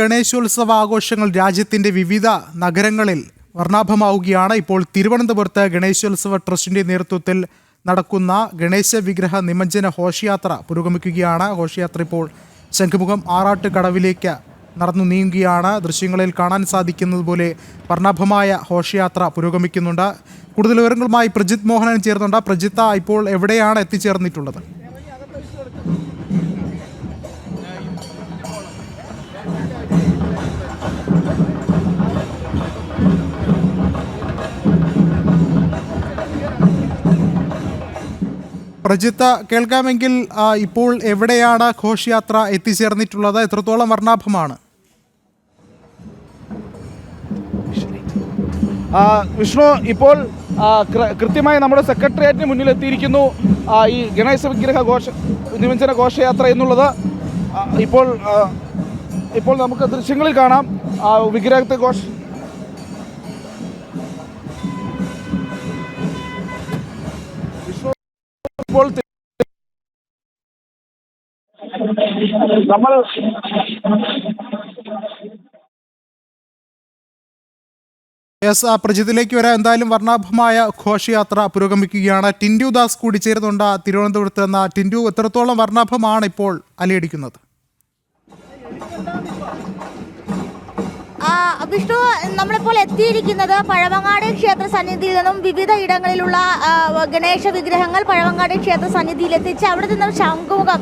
ഗണേശോത്സവ ആഘോഷങ്ങൾ രാജ്യത്തിൻ്റെ വിവിധ നഗരങ്ങളിൽ വർണ്ണാഭമാവുകയാണ്. ഇപ്പോൾ തിരുവനന്തപുരത്ത് ഗണേശോത്സവ ട്രസ്റ്റിൻ്റെ നേതൃത്വത്തിൽ നടക്കുന്ന ഗണേശ വിഗ്രഹ നിമജ്ജന ഘോഷയാത്ര പുരോഗമിക്കുകയാണ്. ഘോഷയാത്ര ഇപ്പോൾ ശംഖുമുഖം ആറാട്ട് കടവിലേക്ക് നടന്നു നീങ്ങുകയാണ്. ദൃശ്യങ്ങളിൽ കാണാൻ സാധിക്കുന്നത് പോലെ വർണ്ണാഭമായ ഘോഷയാത്ര പുരോഗമിക്കുന്നുണ്ട്. കൂടുതൽ വിവരങ്ങളുമായി പ്രജിത് മോഹനൻ ചേർന്നുണ്ട്. പ്രജിത്ത, ഇപ്പോൾ എവിടെയാണ് എത്തിച്ചേർന്നിട്ടുള്ളത്? പ്രജിത്ത്, കേൾക്കാമെങ്കിൽ ഇപ്പോൾ എവിടെയാണ് ഘോഷയാത്ര എത്തിച്ചേർന്നിട്ടുള്ളത്? എത്രത്തോളം വർണ്ണാഭമാണ്? വിഷ്ണു, ഇപ്പോൾ കൃത്യമായി നമ്മുടെ സെക്രട്ടേറിയറ്റിന് മുന്നിൽ എത്തിയിരിക്കുന്നു ഈ ഗണേശ വിഗ്രഹ നിമജ്ജന ഘോഷയാത്ര എന്നുള്ളത്. ഇപ്പോൾ നമുക്ക് ദൃശ്യങ്ങളിൽ കാണാം വിഗ്രഹത്തെ ഇപ്പോൾ നമ്മൾ പ്രജിത്തിലേക്ക് വരാം. എന്തായാലും വർണ്ണാഭമായ ഘോഷയാത്ര പുരോഗമിക്കുകയാണ്. ടിൻഡു ദാസ് കൂടി ചേരുന്നുണ്ട് തിരുവനന്തപുരത്ത് നിന്ന്. ടിൻഡു, എത്രത്തോളം വർണ്ണാഭമാണ് ഇപ്പോൾ അലയടിക്കുന്നത്? വിഷ്ണു, നമ്മളിപ്പോൾ എത്തിയിരിക്കുന്നത് പഴവങ്ങാട് ക്ഷേത്ര സന്നിധിയിൽ നിന്നും വിവിധ ഇടങ്ങളിലുള്ള ഗണേശ വിഗ്രഹങ്ങൾ പഴവങ്ങാട് ക്ഷേത്ര സന്നിധിയിൽ എത്തിച്ച് അവിടെ നിന്നും ശംഖുമുഖം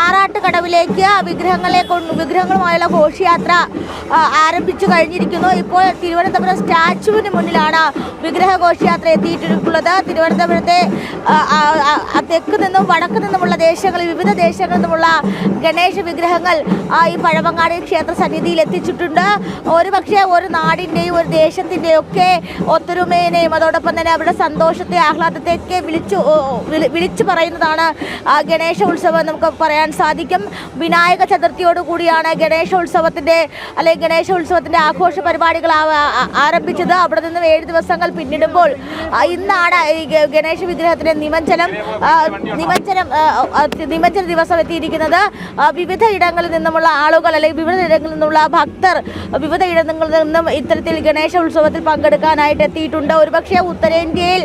ആറാട്ട് കടവിലേക്ക് വിഗ്രഹങ്ങളുമായുള്ള ഘോഷയാത്ര ആരംഭിച്ചു കഴിഞ്ഞിരിക്കുന്നു. ഇപ്പോൾ തിരുവനന്തപുരം സ്റ്റാച്യുവിന് മുന്നിലാണ് വിഗ്രഹ ഘോഷയാത്ര എത്തിയിട്ടുള്ളത്. തിരുവനന്തപുരത്തെ തെക്ക് നിന്നും വടക്ക് നിന്നുമുള്ള വിവിധ ദേശങ്ങളിൽ നിന്നുമുള്ള ഗണേശ വിഗ്രഹങ്ങൾ ഈ പഴവങ്ങാട് ക്ഷേത്ര സന്നിധിയിൽ എത്തിച്ചിട്ടുണ്ട്. ഒരുപക്ഷെ ഒരു നാടിൻ്റെയും ഒരു ദേശത്തിൻ്റെയും ഒക്കെ ഒത്തൊരുമേനെയും അതോടൊപ്പം തന്നെ അവരുടെ സന്തോഷത്തെ ആഹ്ലാദത്തെയൊക്കെ വിളിച്ചു പറയുന്നതാണ് ഗണേശ ഉത്സവം നമുക്ക് പറയാൻ സാധിക്കും. വിനായക ചതുർത്ഥിയോടുകൂടിയാണ് ഗണേശോത്സവത്തിൻ്റെ ആഘോഷ പരിപാടികൾ ആരംഭിച്ചത്. അവിടെ നിന്നും 7 ദിവസങ്ങൾ പിന്നിടുമ്പോൾ ഇന്നാണ് ഈ ഗണേശ വിഗ്രഹത്തിൻ്റെ നിമജ്ജന ദിവസം എത്തിയിരിക്കുന്നത്. വിവിധ ഇടങ്ങളിൽ നിന്നുമുള്ള ആളുകൾ അല്ലെങ്കിൽ വിവിധ ഇടങ്ങളിൽ നിന്നുള്ള ഭക്തർ വിവിധ ഇടങ്ങളിൽ നിന്നും ഇത്തരത്തിൽ ഗണേശ ഉത്സവത്തിൽ പങ്കെടുക്കാനായിട്ട് എത്തിയിട്ടുണ്ട്. ഒരുപക്ഷെ ഉത്തരേന്ത്യയിൽ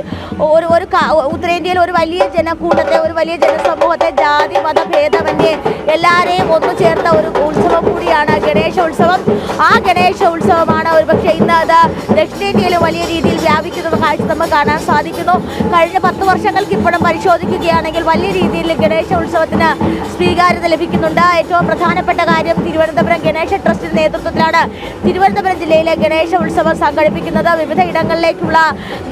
ഒരു വലിയ ജനക്കൂട്ടത്തെ, ഒരു വലിയ ജനസമൂഹത്തെ ജാതി മത ഭേദമന്യേ എല്ലാവരെയും ഒന്നു ചേർത്ത ഒരു ഉത്സവം കൂടിയാണ് ഗണേശോത്സവം. ആ ഗണേശോത്സവമാണ് ഒരുപക്ഷെ ഇന്ന് അത് ദക്ഷിണേന്ത്യയിലും വലിയ രീതിയിൽ വ്യാപിക്കുന്ന കാഴ്ച നമുക്ക് കാണാൻ സാധിക്കുന്നു. കഴിഞ്ഞ 10 വർഷങ്ങൾക്ക് ഇപ്പോഴും പരിശോധിക്കുകയാണെങ്കിൽ വലിയ രീതിയിൽ ഗണേശോത്സവത്തിന് സ്വീകാര്യത ലഭിക്കുന്നുണ്ട്. ഏറ്റവും പ്രധാനപ്പെട്ട കാര്യം, തിരുവനന്തപുരം ഗണേശ ട്രസ്റ്റിന്റെ നേതൃത്വത്തിലാണ് തിരുവനന്തപുരം ജില്ലയിലെ ഗണേശ ഉത്സവം സംഘടിപ്പിക്കുന്നത്. വിവിധ ഇടങ്ങളിലേക്കുള്ള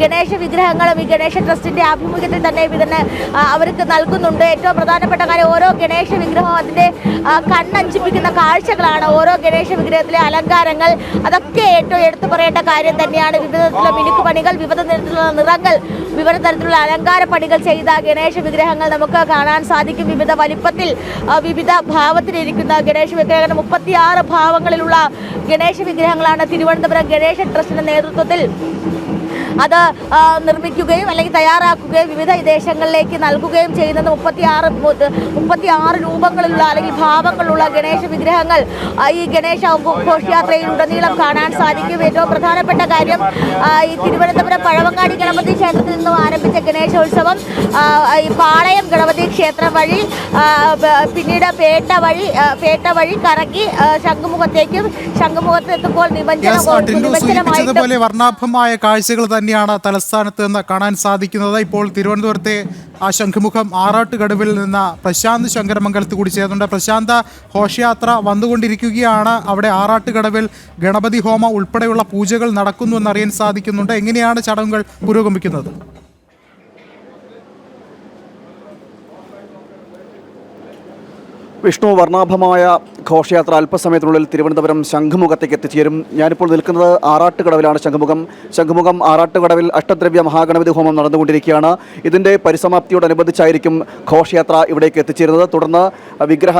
ഗണേശ വിഗ്രഹങ്ങളും ഈ ഗണേശ ട്രസ്റ്റിന്റെ ആഭിമുഖ്യത്തിൽ തന്നെ അവർക്ക് നൽകുന്നുണ്ട്. ഏറ്റവും പ്രധാനപ്പെട്ട കാര്യം, ഓരോ ഗണേശ വിഗ്രഹവും അതിൻ്റെ കണ്ണഞ്ചിപ്പിക്കുന്ന കാഴ്ചകളാണ്. ഓരോ ഗണേശ വിഗ്രഹത്തിലെ അലങ്കാരങ്ങൾ, അതൊക്കെ ഏറ്റവും എടുത്തു പറയേണ്ട കാര്യം തന്നെയാണ്. വിവിധ തരത്തിലുള്ള മിനുക്കുപണികൾ, വിവിധ തരത്തിലുള്ള നിറങ്ങൾ, വിവിധ തരത്തിലുള്ള അലങ്കാര പണികൾ ചെയ്ത ഗണേശ വിഗ്രഹങ്ങൾ നമുക്ക് കാണാൻ സാധിക്കും. വിവിധ വലിപ്പത്തിൽ, വിവിധ ഭാവത്തിലിരിക്കുന്ന ഗണേശ വിഗ്രഹങ്ങൾ, 36 ഭാവങ്ങളിലുള്ള ഗണേശ വിഗ്രഹങ്ങളാണ് തിരുവനന്തപുരം ഗണേശ ട്രസ്റ്റിന്റെ നേതൃത്വത്തിൽ അത് നിർമ്മിക്കുകയും അല്ലെങ്കിൽ തയ്യാറാക്കുകയും വിവിധ ദേശങ്ങളിലേക്ക് നൽകുകയും ചെയ്യുന്നത്. 36 രൂപങ്ങളിലുള്ള അല്ലെങ്കിൽ ഭാവങ്ങളുള്ള ഗണേശ വിഗ്രഹങ്ങൾ ഈ ഗണേശ ഘോഷയാത്രയിലുടനീളം കാണാൻ സാധിക്കും. ഏറ്റവും പ്രധാനപ്പെട്ട കാര്യം, ഈ തിരുവനന്തപുരം പഴവങ്ങാടി ഗണപതി ക്ഷേത്രത്തിൽ നിന്നും ആരംഭിച്ച ഗണേശോത്സവം ഈ പാളയം ഗണപതി ക്ഷേത്രം വഴി പിന്നീട് പേട്ട വഴി കറങ്ങി ശംഖുമുഖത്തെത്തുമ്പോൾ നിമജ്ജനമായിട്ട് വർണ്ണാഭമായ കാഴ്ചകൾ തന്നെയാണ് തലസ്ഥാനത്ത് നിന്ന് കാണാൻ സാധിക്കുന്നത്. ഇപ്പോൾ തിരുവനന്തപുരത്തെ ആ ശംഖുമുഖം ആറാട്ട് കടവിൽ നിന്ന് പ്രശാന്ത് ശങ്കരമംഗലത്ത് കൂടി ചേർന്നുണ്ട്. പ്രശാന്ത്, ഘോഷയാത്ര വന്നുകൊണ്ടിരിക്കുകയാണ്. അവിടെ ആറാട്ട് കടവിൽ ഗണപതി ഹോമം ഉൾപ്പെടെയുള്ള പൂജകൾ നടക്കുന്നു എന്നറിയാൻ സാധിക്കുന്നുണ്ട്. എങ്ങനെയാണ് ചടങ്ങുകൾ പുരോഗമിക്കുന്നത്? വിഷ്ണു, വർണ്ണാഭമായ ഘോഷയാത്ര അല്പസമയത്തിനുള്ളിൽ തിരുവനന്തപുരം ശംഖുമുഖത്തേക്ക് എത്തിച്ചേരും. ഞാനിപ്പോൾ നിൽക്കുന്നത് ആറാട്ടുകടവിലാണ്. ശംഖുമുഖം ആറാട്ടുകടവിൽ അഷ്ടദ്രവ്യ മഹാഗണപതി ഹോമം നടന്നുകൊണ്ടിരിക്കുകയാണ്. ഇതിൻ്റെ പരിസമാപ്തിയോടനുബന്ധിച്ചായിരിക്കും ഘോഷയാത്ര ഇവിടേക്ക് എത്തിച്ചേരുന്നത്. തുടർന്ന് വിഗ്രഹ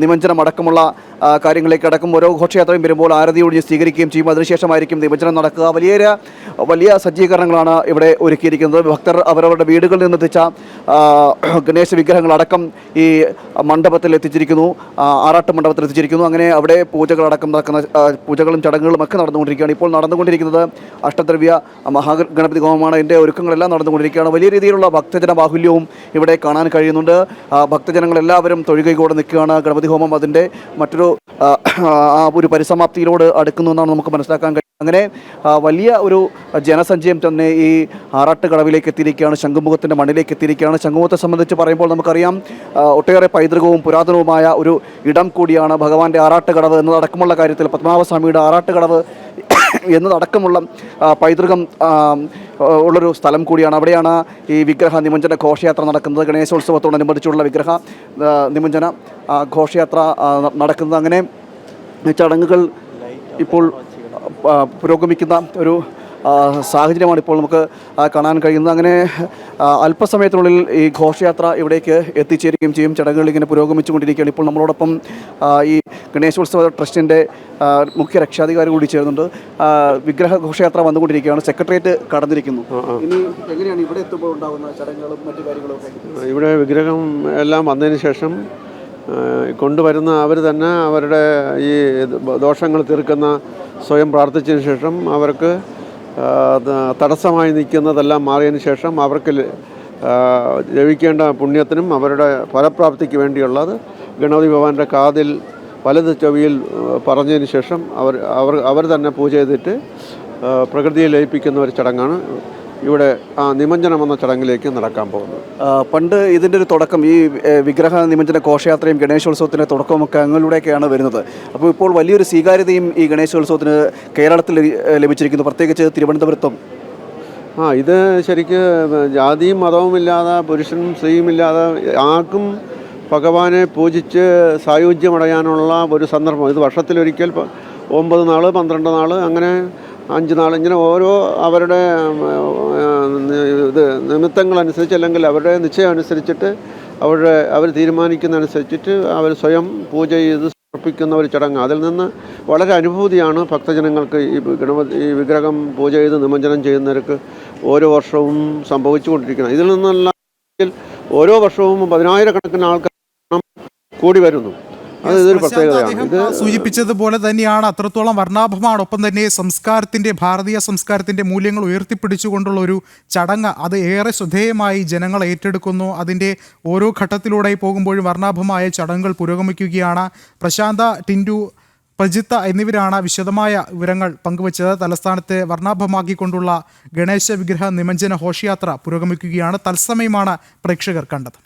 നിമഞ്ജനമടക്കമുള്ള കാര്യങ്ങളിലേക്ക് അടക്കം ഓരോ ഘോഷയാത്രയും വരുമ്പോൾ ആരതി ഒഴിഞ്ഞ് സ്വീകരിക്കുകയും ചെയ്യും. അതിനുശേഷമായിരിക്കും നിമഞ്ജനം നടക്കുക. വലിയ സജ്ജീകരണങ്ങളാണ് ഇവിടെ ഒരുക്കിയിരിക്കുന്നത്. ഭക്തർ അവരവരുടെ വീടുകളിൽ നിന്നെത്തിച്ച ഗണേശ വിഗ്രഹങ്ങളടക്കം ഈ മണ്ഡപത്തിൽ എത്തിച്ചിരിക്കുന്നു. ആറാട്ട് ആറാട്ട് മണ്ഡപത്തിൽ എത്തിച്ചിരിക്കുന്നു. അങ്ങനെ അവിടെ പൂജകളടക്കം നടക്കുന്ന പൂജകളും ചടങ്ങുകളും ഒക്കെ നടന്നുകൊണ്ടിരിക്കുകയാണ്. ഇപ്പോൾ നടന്നുകൊണ്ടിരിക്കുന്നത് അഷ്ടദ്രവ്യ മഹാഗണപതി ഹോമമാണ്. ഇതിൻ്റെ ഒരുക്കങ്ങളെല്ലാം നടന്നുകൊണ്ടിരിക്കുകയാണ്. വലിയ രീതിയിലുള്ള ഭക്തജന ബാഹുല്യവും ഇവിടെ കാണാൻ കഴിയുന്നുണ്ട്. ഭക്തജനങ്ങളെല്ലാവരും തൊഴുകൈകൂടെ നിൽക്കുകയാണ്. ഗണപതി ഹോമം അതിൻ്റെ മറ്റൊരു ഒരു പരിസമാപ്തിയിലോട് അടുക്കുന്നു എന്നാണ് നമുക്ക് മനസ്സിലാക്കാൻ കഴിയും. അങ്ങനെ വലിയ ഒരു ജനസഞ്ചയം തന്നെ ഈ ആറാട്ടുകടവിലേക്ക് എത്തിയിരിക്കുകയാണ്, ശംഖുമുഖത്തിൻ്റെ മണ്ണിലേക്ക് എത്തിയിരിക്കുകയാണ്. ശംഖുമുഖത്തെ സംബന്ധിച്ച് പറയുമ്പോൾ നമുക്കറിയാം ഒട്ടേറെ പൈതൃകവും പുരാതനവുമായ ഒരു ഇടം കൂടിയാണ് ഭഗവാന്റെ ആറാട്ടുകടവ് എന്നതടക്കമുള്ള കാര്യത്തിൽ. പത്മനാഭസ്വാമിയുടെ ആറാട്ടുകടവ് എന്നതടക്കമുള്ള പൈതൃകം ഉള്ളൊരു സ്ഥലം കൂടിയാണ്. അവിടെയാണ് ഈ വിഗ്രഹ നിമഞ്ജന ഘോഷയാത്ര നടക്കുന്നത്. ഗണേശോത്സവത്തോടനുബന്ധിച്ചുള്ള വിഗ്രഹ നിമഞ്ജന ഘോഷയാത്ര നടക്കുന്നത്. അങ്ങനെ ചടങ്ങുകൾ ഇപ്പോൾ പുരോഗമിക്കുന്ന ഒരു സാഹചര്യമാണ് ഇപ്പോൾ നമുക്ക് കാണാൻ കഴിയുന്നത്. അങ്ങനെ അല്പസമയത്തിനുള്ളിൽ ഈ ഘോഷയാത്ര ഇവിടേക്ക് എത്തിച്ചേരുകയും ചെയ്യും. ചടങ്ങുകൾ ഇങ്ങനെ പുരോഗമിച്ചുകൊണ്ടിരിക്കുകയാണ്. ഇപ്പോൾ നമ്മളോടൊപ്പം ഈ ഗണേശോത്സവ ട്രസ്റ്റിൻ്റെ മുഖ്യ രക്ഷാധികാരി കൂടി ചേരുന്നുണ്ട്. വിഗ്രഹ ഘോഷയാത്ര വന്നുകൊണ്ടിരിക്കുകയാണ്. സെക്രട്ടേറിയറ്റ് കടന്നിരിക്കുന്നു. ഇനി എങ്ങനെയാണ് ഇവിടെ എത്തുമ്പോൾ ഉണ്ടാകുന്ന ചടങ്ങുകളും മറ്റു കാര്യങ്ങളൊക്കെ? ഇവിടെ വിഗ്രഹം എല്ലാം വന്നതിന് ശേഷം കൊണ്ടുവരുന്ന അവർ തന്നെ അവരുടെ ഈ ദോഷങ്ങൾ തീർക്കുന്ന സ്വയം പ്രാർത്ഥിച്ചതിന് ശേഷം അവർക്ക് തടസ്സമായി നിൽക്കുന്നതെല്ലാം മാറിയതിന് ശേഷം അവർക്ക് ലഭിക്കേണ്ട പുണ്യത്തിനും അവരുടെ ഫലപ്രാപ്തിക്ക് വേണ്ടിയുള്ളത് ഗണപതി ഭഗവാന്റെ കാതിൽ വലത് ചെവിയിൽ പറഞ്ഞതിന് ശേഷം അവർ തന്നെ പൂജ ചെയ്തിട്ട് പ്രകൃതിയെ ലയിപ്പിക്കുന്ന ഒരു ചടങ്ങാണ് ഇവിടെ നിമഞ്ജനം എന്ന ചടങ്ങിലേക്ക് നടക്കാൻ പോകുന്നത്. പണ്ട് ഇതിൻ്റെ ഒരു തുടക്കം ഈ വിഗ്രഹ നിമഞ്ജന ഘോഷയാത്രയും ഗണേശോത്സവത്തിൻ്റെ തുടക്കമൊക്കെ അങ്ങനെയൊക്കെയാണ് വരുന്നത്. അപ്പോൾ ഇപ്പോൾ വലിയൊരു സ്വീകാര്യതയും ഈ ഗണേശോത്സവത്തിന് കേരളത്തിൽ ലഭിച്ചിരിക്കുന്നു, പ്രത്യേകിച്ച് തിരുവനന്തപുരത്തും. ഇത് ശരിക്ക് ജാതിയും മതവും ഇല്ലാതെ പുരുഷനും സ്ത്രീയും ഇല്ലാതെ ആർക്കും ഭഗവാനെ പൂജിച്ച് സായുജ്യമടയാനുള്ള ഒരു സന്ദർഭം. ഇത് വർഷത്തിലൊരിക്കൽ 9 നാൾ 12 നാൾ അങ്ങനെ 5 നാൾ ഇങ്ങനെ ഓരോ അവരുടെ ഇത് നിമിത്തങ്ങളനുസരിച്ച് അല്ലെങ്കിൽ അവരുടെ നിശ്ചയം അനുസരിച്ചിട്ട് അവർ തീരുമാനിക്കുന്നതനുസരിച്ചിട്ട് അവർ സ്വയം പൂജ ചെയ്ത് സമർപ്പിക്കുന്ന ഒരു ചടങ്ങ്. അതിൽ നിന്ന് വളരെ അനുഭൂതിയാണ് ഭക്തജനങ്ങൾക്ക് ഈ വിഗ്രഹം പൂജ ചെയ്ത് നിമഞ്ജനം ചെയ്യുന്നവർക്ക് ഓരോ വർഷവും സംഭവിച്ചുകൊണ്ടിരിക്കുന്നത്. ഇതിൽ നിന്നെല്ലാം ഓരോ വർഷവും 10,000-കണക്കിന് ആൾക്കാർ കൂടി വരുന്നു. അതൊരു പ്രത്യേകതയാണ്. ഇത് സൂചിപ്പിച്ചതുപോലെ തന്നെയാണ്, അത്രത്തോളം വർണ്ണാഭമാണ്. ഒപ്പം തന്നെ ഭാരതീയ സംസ്കാരത്തിന്റെ മൂല്യങ്ങൾ ഉയർത്തിപ്പിടിച്ചുകൊണ്ടുള്ള ഒരു ചടങ്ങ് അത് ഏറെ ശ്രദ്ധേയമായി ജനങ്ങൾ ഏറ്റെടുക്കുന്നു. അതിൻ്റെ ഓരോ ഘട്ടത്തിലൂടെ പോകുമ്പോഴും വർണ്ണാഭമായ ചടങ്ങുകൾ പുരോഗമിക്കുകയാണ്. പ്രശാന്ത, ടിൻഡു, പ്രജിത്ത എന്നിവരാണ് വിശദമായ വിവരങ്ങൾ പങ്കുവച്ചത്. തലസ്ഥാനത്തെ വർണ്ണാഭമാക്കിക്കൊണ്ടുള്ള ഗണേശ വിഗ്രഹ നിമഞ്ജന ഘോഷയാത്ര പുരോഗമിക്കുകയാണ്. തത്സമയമാണ് പ്രേക്ഷകർ കണ്ടത്.